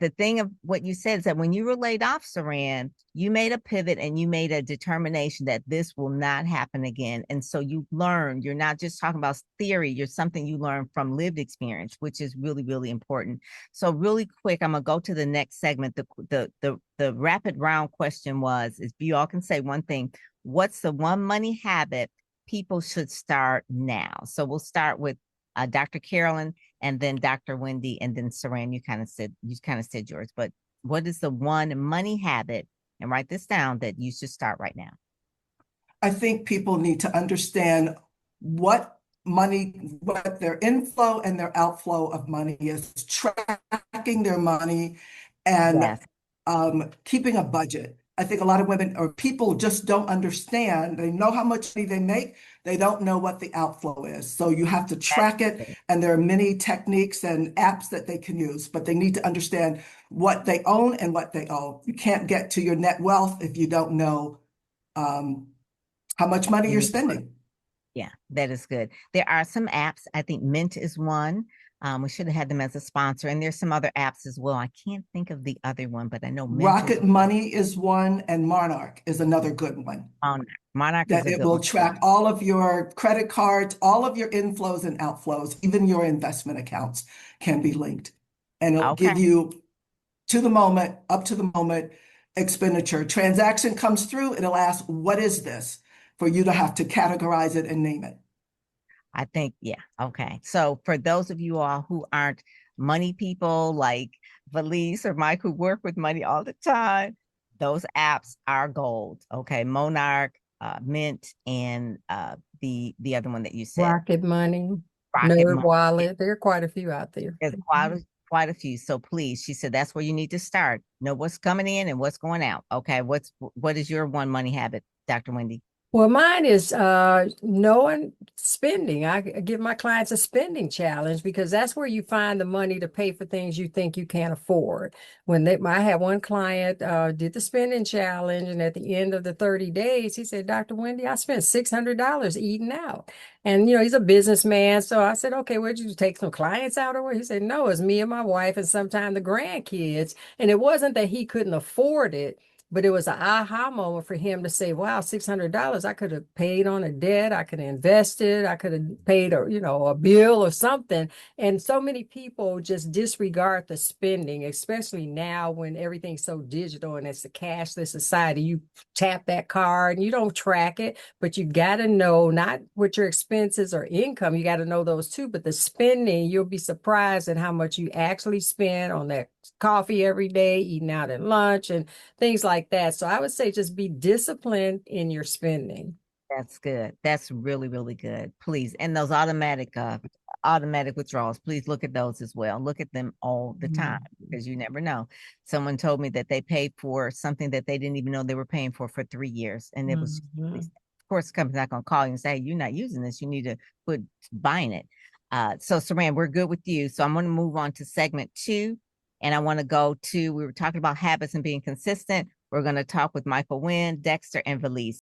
the thing of what you said is that when you were laid off, Saran, you made a pivot and you made a determination that this will not happen again. And so you learned, you're not just talking about theory, you're something you learned from lived experience, which is really, really important. So really quick, I'm gonna go to the next segment. The rapid round question was, if you all can say one thing, what's the one money habit people should start now? So we'll start with Dr. Carolyn, and then Dr. Wendy, and then Saran. You kind of said yours, but what is the one money habit? And write this down that you should start right now. I think people need to understand what their inflow and their outflow of money is, tracking their money and Yes, keeping a budget. I think a lot of women or people just don't understand. They know how much money they make. They don't know what the outflow is. So you have to that's track it. good. And there are many techniques and apps that they can use, but they need to understand what they own and what they owe. You can't get to your net wealth if you don't know how much money you're spending. Yeah, that is good. There are some apps. I think Mint is one. We should have had them as a sponsor, and there's some other apps as well. I can't think of the other one, but I know Mint is Rocket Money is one, and Monarch is another good one. Monarch. Monarch is That a it good will one. track all of your credit cards, all of your inflows and outflows, even your investment accounts can be linked. And it'll Okay. give you to the moment, up to the moment expenditure. Transaction comes through, it'll ask, what is this? For you to have to categorize it and name it. I think, yeah. Okay. So for those of you all who aren't money people like Valise or Mike who work with money all the time, those apps are gold. Okay. Monarch, Mint, and the other one that you said, Rocket Money, Rocket Nerd Money. Wallet. There are quite a few out there. There's quite a few. So please, she said that's where you need to start. Know what's coming in and what's going out. Okay. What is your one money habit, Dr. Wendy? Well, mine is knowing spending. I give my clients a spending challenge because that's where you find the money to pay for things you think you can't afford. I had one client did the spending challenge, and at the end of the 30 days, he said, Dr. Wendy, I spent $600 eating out. And he's a businessman. So I said, okay, where'd you take some clients out or what? He said, no, it's me and my wife and sometimes the grandkids. And it wasn't that he couldn't afford it. But it was an aha moment for him to say, wow, $600, I could have paid on a debt. I could have invested. I could have paid a bill or something. And so many people just disregard the spending, especially now when everything's so digital and it's a cashless society. You tap that card and you don't track it, but you got to know not what your expenses or income. You got to know those too, but the spending, you'll be surprised at how much you actually spend on that coffee every day, eating out at lunch and things like that. So I would say just be disciplined in your spending. That's good. That's really, really good. Please. And those automatic withdrawals, please look at those as well. Look at them all the time because you never know. Someone told me that they paid for something that they didn't even know they were paying for 3 years. And it was, of course, the company's not going to call you and say, hey, you're not using this. You need to quit buying it. So Saran, we're good with you. So I'm going to move on to segment 2. And I want to go to, we were talking about habits and being consistent. We're going to talk with Michael Wynn, Dexter, and Valise.